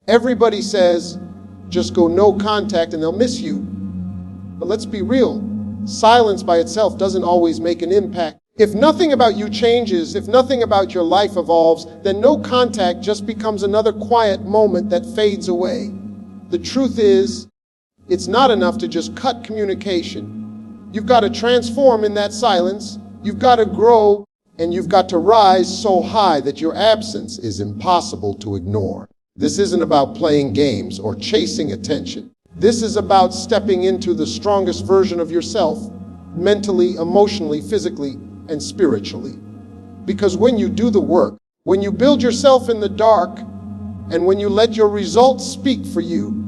Everybody says, just go no contact and they'll miss you. But let's be real, silence by itself doesn't always make an impact. If nothing about you changes, if nothing about your life evolves, then no contact just becomes another quiet moment that fades away. The truth is, it's not enough to just cut communication. You've got to transform in that silence, you've got to grow, and you've got to rise so high that your absence is impossible to ignore. This isn't about playing games or chasing attention. This is about stepping into the strongest version of yourself, mentally, emotionally, physically, and spiritually. Because when you do the work, when you build yourself in the dark, and when you let your results speak for you,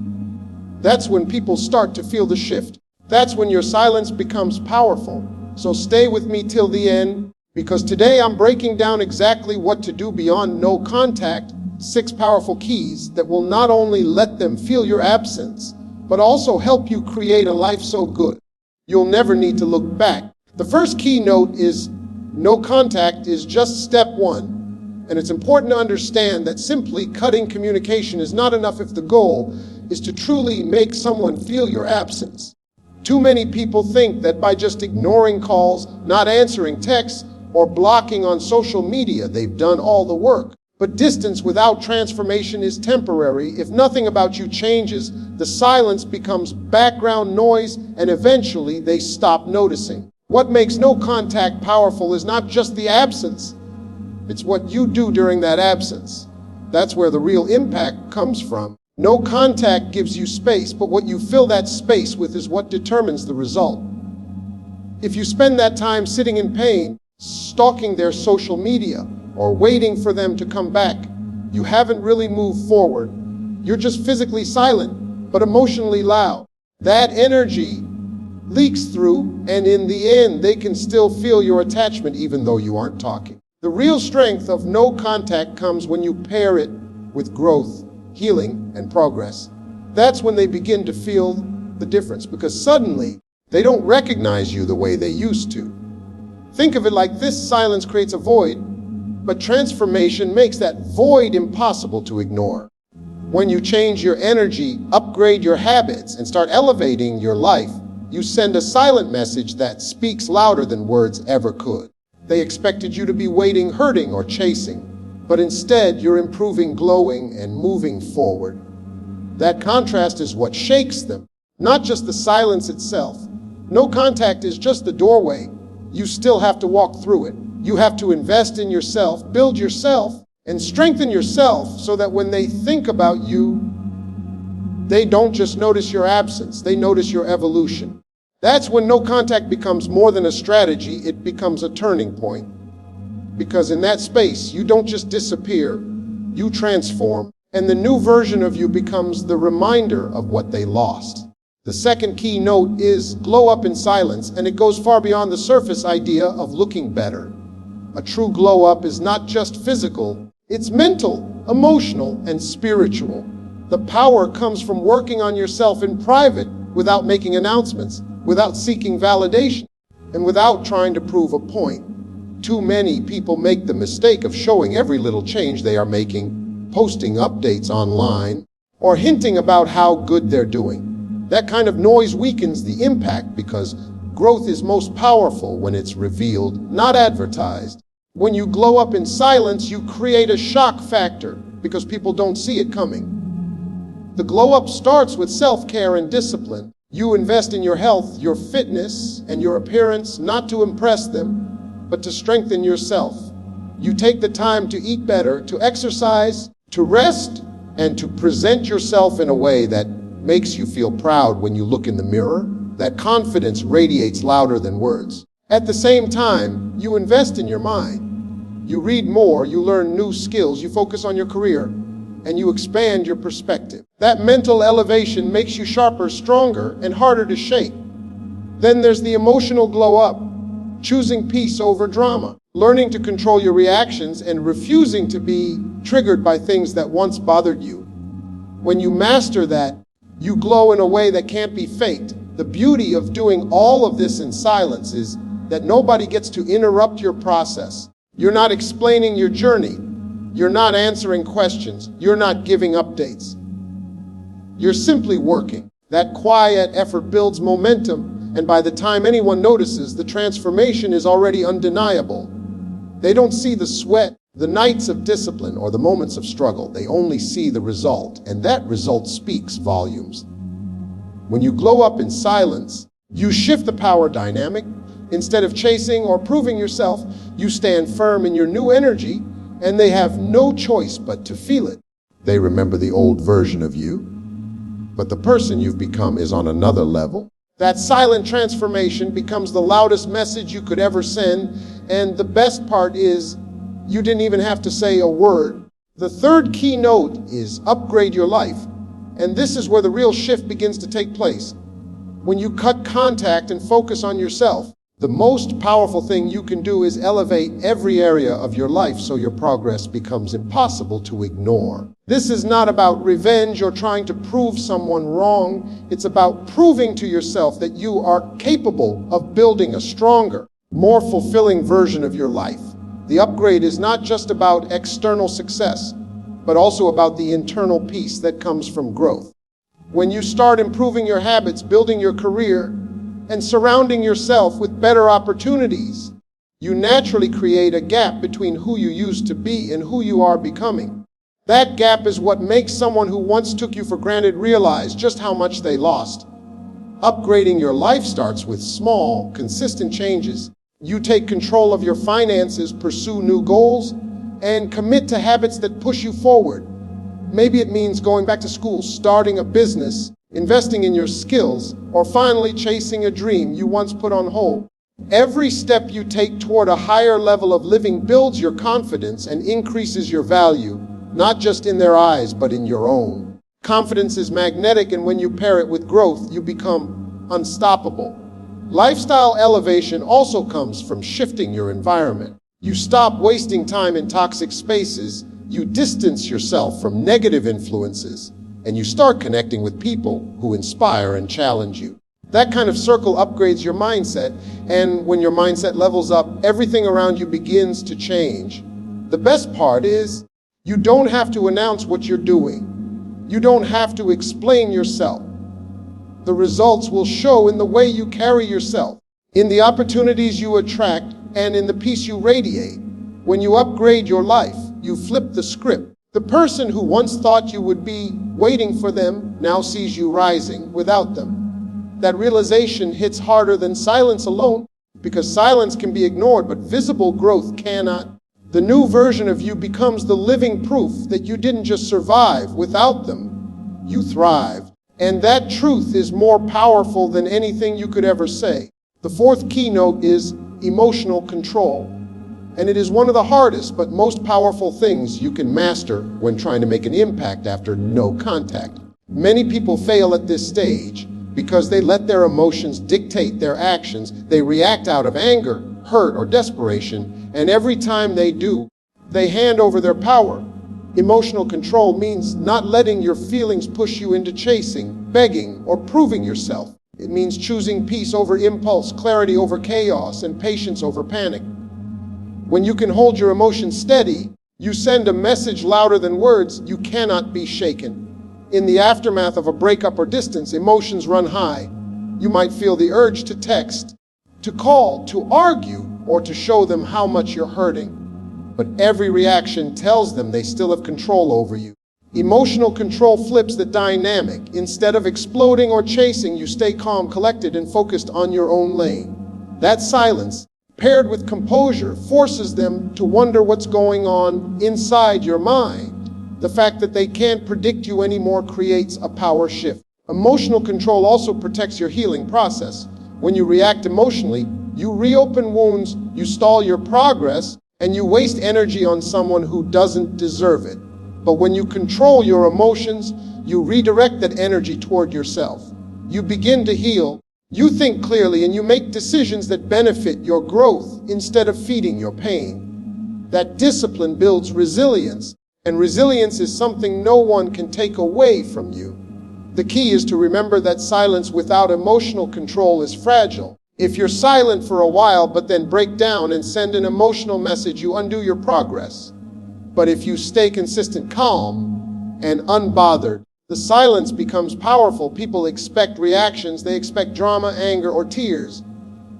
that's when people start to feel the shift. That's when your silence becomes powerful. So stay with me till the end, because today I'm breaking down exactly what to do beyond no contact, 6 powerful keys that will not only let them feel your absence, but also help you create a life so good, you'll never need to look back. The first keynote is no contact is just step 1. And it's important to understand that simply cutting communication is not enough if the goal is to truly make someone feel your absence. Too many people think that by just ignoring calls, not answering texts, or blocking on social media, they've done all the work. But distance without transformation is temporary. If nothing about you changes, the silence becomes background noise, and eventually they stop noticing. What makes no contact powerful is not just the absence, it's what you do during that absence. That's where the real impact comes from. No contact gives you space, but what you fill that space with is what determines the result. If you spend that time sitting in pain, stalking their social media, or waiting for them to come back, you haven't really moved forward. You're just physically silent, but emotionally loud. That energy leaks through, and in the end, they can still feel your attachment even though you aren't talking. The real strength of no contact comes when you pair it with growth, healing, and progress. That's when they begin to feel the difference, because suddenly they don't recognize you the way they used to. Think of it like this: silence creates a void, but transformation makes that void impossible to ignore. When you change your energy, upgrade your habits, and start elevating your life, you send a silent message that speaks louder than words ever could. They expected you to be waiting, hurting, or chasing, but instead you're improving, glowing, and moving forward. That contrast is what shakes them, not just the silence itself. No contact is just the doorway. You still have to walk through it. You have to invest in yourself, build yourself, and strengthen yourself so that when they think about you, they don't just notice your absence, they notice your evolution. That's when no contact becomes more than a strategy, it becomes a turning point. Because in that space, you don't just disappear, you transform, and the new version of you becomes the reminder of what they lost. The second key note is glow up in silence, and it goes far beyond the surface idea of looking better. A true glow up is not just physical, it's mental, emotional, and spiritual. The power comes from working on yourself in private without making announcements, without seeking validation, and without trying to prove a point. Too many people make the mistake of showing every little change they are making, posting updates online, or hinting about how good they're doing. That kind of noise weakens the impact because growth is most powerful when it's revealed, not advertised. When you glow up in silence, you create a shock factor because people don't see it coming. The glow up starts with self-care and discipline. You invest in your health, your fitness, and your appearance, not to impress them, but to strengthen yourself. You take the time to eat better, to exercise, to rest, and to present yourself in a way that makes you feel proud when you look in the mirror. That confidence radiates louder than words. At the same time, you invest in your mind. You read more, you learn new skills, you focus on your career, and you expand your perspective. That mental elevation makes you sharper, stronger, and harder to shake. Then there's the emotional glow up, choosing peace over drama, learning to control your reactions and refusing to be triggered by things that once bothered you. When you master that, you glow in a way that can't be faked. The beauty of doing all of this in silence is that nobody gets to interrupt your process. You're not explaining your journey. You're not answering questions. You're not giving updates. You're simply working. That quiet effort builds momentum, and by the time anyone notices, the transformation is already undeniable. They don't see the sweat, the nights of discipline, or the moments of struggle. They only see the result, and that result speaks volumes. When you glow up in silence, you shift the power dynamic. Instead of chasing or proving yourself, you stand firm in your new energy, and they have no choice but to feel it. They remember the old version of you, but the person you've become is on another level. That silent transformation becomes the loudest message you could ever send, and the best part is you didn't even have to say a word. The third key note is upgrade your life, and this is where the real shift begins to take place. When you cut contact and focus on yourself, the most powerful thing you can do is elevate every area of your life so your progress becomes impossible to ignore. This is not about revenge or trying to prove someone wrong. It's about proving to yourself that you are capable of building a stronger, more fulfilling version of your life. The upgrade is not just about external success, but also about the internal peace that comes from growth. When you start improving your habits, building your career, and surrounding yourself with better opportunities, you naturally create a gap between who you used to be and who you are becoming. That gap is what makes someone who once took you for granted realize just how much they lost. Upgrading your life starts with small, consistent changes. You take control of your finances, pursue new goals, and commit to habits that push you forward. Maybe it means going back to school, starting a business, investing in your skills, or finally chasing a dream you once put on hold. Every step you take toward a higher level of living builds your confidence and increases your value, not just in their eyes, but in your own. Confidence is magnetic, and when you pair it with growth, you become unstoppable. Lifestyle elevation also comes from shifting your environment. You stop wasting time in toxic spaces, you distance yourself from negative influences, and you start connecting with people who inspire and challenge you. That kind of circle upgrades your mindset, and when your mindset levels up, everything around you begins to change. The best part is, you don't have to announce what you're doing. You don't have to explain yourself. The results will show in the way you carry yourself, in the opportunities you attract, and in the peace you radiate. When you upgrade your life, you flip the script. The person who once thought you would be waiting for them now sees you rising without them. That realization hits harder than silence alone, because silence can be ignored, but visible growth cannot. The new version of you becomes the living proof that you didn't just survive without them, you thrived. And that truth is more powerful than anything you could ever say. The fourth keynote is emotional control. And it is one of the hardest but most powerful things you can master when trying to make an impact after no contact. Many people fail at this stage because they let their emotions dictate their actions. They react out of anger, hurt, or desperation, and every time they do, they hand over their power. Emotional control means not letting your feelings push you into chasing, begging, or proving yourself. It means choosing peace over impulse, clarity over chaos, and patience over panic. When you can hold your emotions steady, you send a message louder than words. You cannot be shaken. In the aftermath of a breakup or distance, emotions run high. You might feel the urge to text, to call, to argue, or to show them how much you're hurting. But every reaction tells them they still have control over you. Emotional control flips the dynamic. Instead of exploding or chasing, you stay calm, collected, and focused on your own lane. That silence, paired with composure, forces them to wonder what's going on inside your mind. The fact that they can't predict you anymore creates a power shift. Emotional control also protects your healing process. When you react emotionally, you reopen wounds, you stall your progress, and you waste energy on someone who doesn't deserve it. But when you control your emotions, you redirect that energy toward yourself. You begin to heal. You think clearly, and you make decisions that benefit your growth instead of feeding your pain. That discipline builds resilience, and resilience is something no one can take away from you. The key is to remember that silence without emotional control is fragile. If you're silent for a while but then break down and send an emotional message, you undo your progress. But if you stay consistent, calm, and unbothered, The silence becomes powerful. People expect reactions. They expect drama, anger, or tears.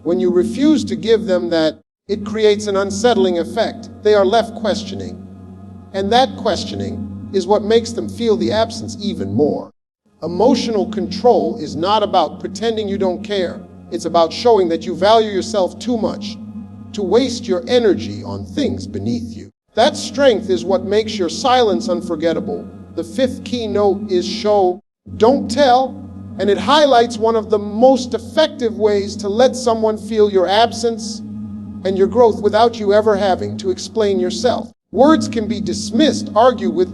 When you refuse to give them that, it creates an unsettling effect. They are left questioning. And that questioning is what makes them feel the absence even more. Emotional control is not about pretending you don't care. It's about showing that you value yourself too much to waste your energy on things beneath you. That strength is what makes your silence unforgettable. The fifth keynote is show, don't tell, and it highlights one of the most effective ways to let someone feel your absence and your growth without you ever having to explain yourself. Words can be dismissed, argued with,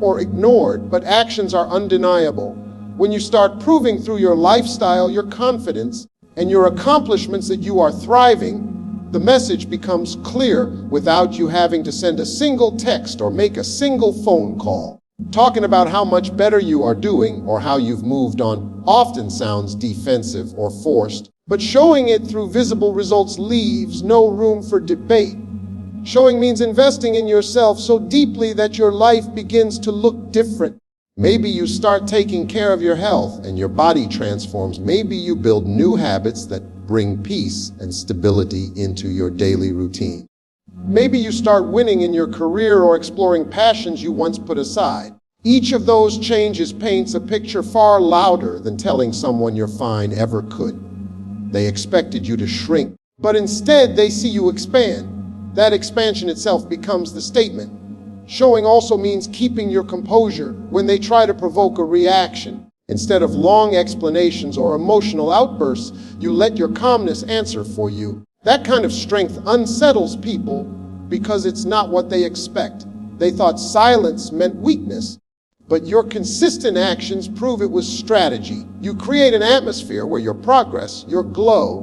or ignored, but actions are undeniable. When you start proving through your lifestyle, your confidence, and your accomplishments that you are thriving, the message becomes clear without you having to send a single text or make a single phone call. Talking about how much better you are doing or how you've moved on often sounds defensive or forced, but showing it through visible results leaves no room for debate. Showing means investing in yourself so deeply that your life begins to look different. Maybe you start taking care of your health and your body transforms. Maybe you build new habits that bring peace and stability into your daily routine. Maybe you start winning in your career or exploring passions you once put aside. Each of those changes paints a picture far louder than telling someone you're fine ever could. They expected you to shrink, but instead they see you expand. That expansion itself becomes the statement. Showing also means keeping your composure when they try to provoke a reaction. Instead of long explanations or emotional outbursts, you let your calmness answer for you. That kind of strength unsettles people because it's not what they expect. They thought silence meant weakness, but your consistent actions prove it was strategy. You create an atmosphere where your progress, your glow,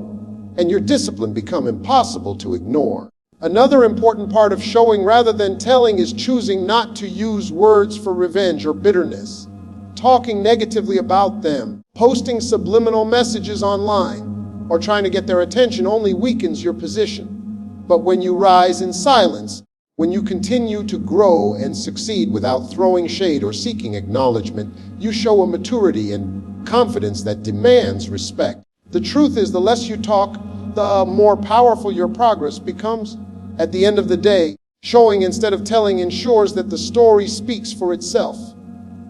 and your discipline become impossible to ignore. Another important part of showing rather than telling is choosing not to use words for revenge or bitterness. Talking negatively about them, posting subliminal messages online, or trying to get their attention only weakens your position. But when you rise in silence, when you continue to grow and succeed without throwing shade or seeking acknowledgement, you show a maturity and confidence that demands respect. The truth is, the less you talk, the more powerful your progress becomes. At the end of the day, showing instead of telling ensures that the story speaks for itself.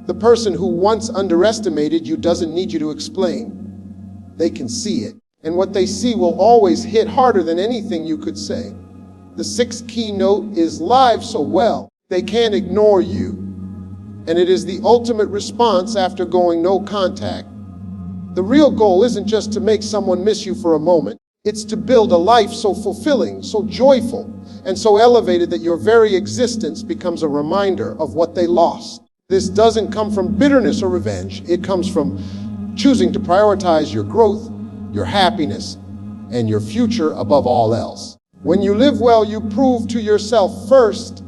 The person who once underestimated you doesn't need you to explain. They can see it, and what they see will always hit harder than anything you could say. The sixth keynote is live so well, they can't ignore you. And it is the ultimate response after going no contact. The real goal isn't just to make someone miss you for a moment. It's to build a life so fulfilling, so joyful, and so elevated that your very existence becomes a reminder of what they lost. This doesn't come from bitterness or revenge. It comes from choosing to prioritize your growth, your happiness, and your future above all else. When you live well, you prove to yourself first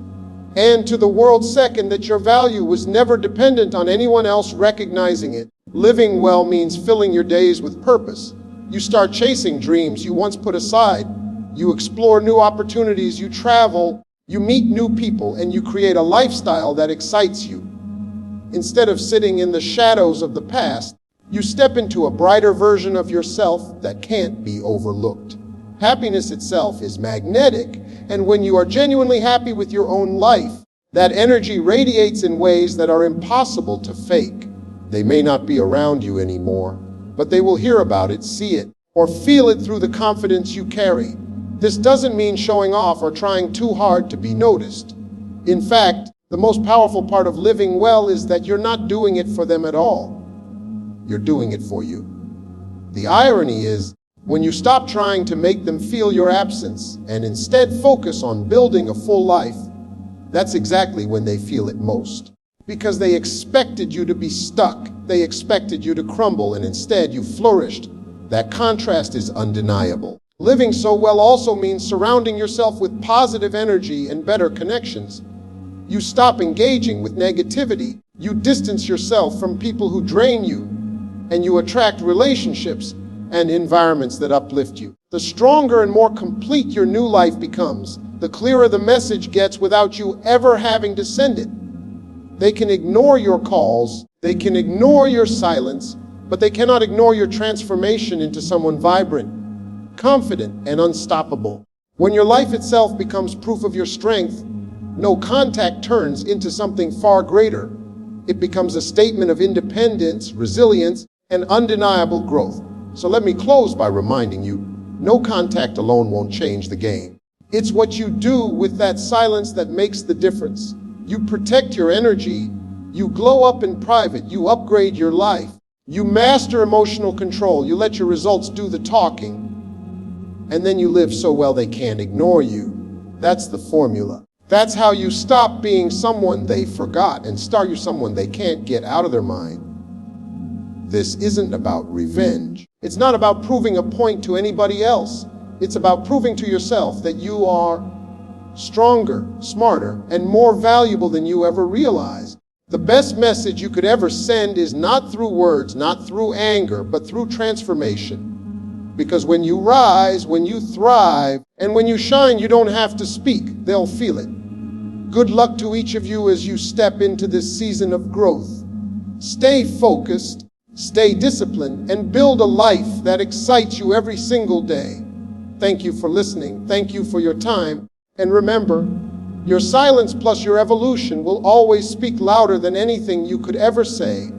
and to the world second that your value was never dependent on anyone else recognizing it. Living well means filling your days with purpose. You start chasing dreams you once put aside. You explore new opportunities, you travel, you meet new people, and you create a lifestyle that excites you. Instead of sitting in the shadows of the past, you step into a brighter version of yourself that can't be overlooked. Happiness itself is magnetic, and when you are genuinely happy with your own life, that energy radiates in ways that are impossible to fake. They may not be around you anymore, but they will hear about it, see it, or feel it through the confidence you carry. This doesn't mean showing off or trying too hard to be noticed. In fact, the most powerful part of living well is that you're not doing it for them at all. You're doing it for you. The irony is, when you stop trying to make them feel your absence and instead focus on building a full life, that's exactly when they feel it most. Because they expected you to be stuck. They expected you to crumble, and instead you flourished. That contrast is undeniable. Living so well also means surrounding yourself with positive energy and better connections. You stop engaging with negativity. You distance yourself from people who drain you, and you attract relationships and environments that uplift you. The stronger and more complete your new life becomes, the clearer the message gets without you ever having to send it. They can ignore your calls, They can ignore your silence, but they cannot ignore your transformation into someone vibrant, confident, and unstoppable. When your life itself becomes proof of your strength, no contact turns into something far greater. It becomes a statement of independence, resilience, and undeniable growth. So let me close by reminding you, no contact alone won't change the game. It's what you do with that silence that makes the difference. You protect your energy, you glow up in private, you upgrade your life, you master emotional control, you let your results do the talking, and then you live so well they can't ignore you. That's the formula. That's how you stop being someone they forgot and start you someone they can't get out of their mind. This isn't about revenge. It's not about proving a point to anybody else. It's about proving to yourself that you are stronger, smarter, and more valuable than you ever realized. The best message you could ever send is not through words, not through anger, but through transformation. Because when you rise, when you thrive, and when you shine, you don't have to speak. They'll feel it. Good luck to each of you as you step into this season of growth. Stay focused, stay disciplined, and build a life that excites you every single day. Thank you for listening. Thank you for your time. And remember, your silence plus your evolution will always speak louder than anything you could ever say.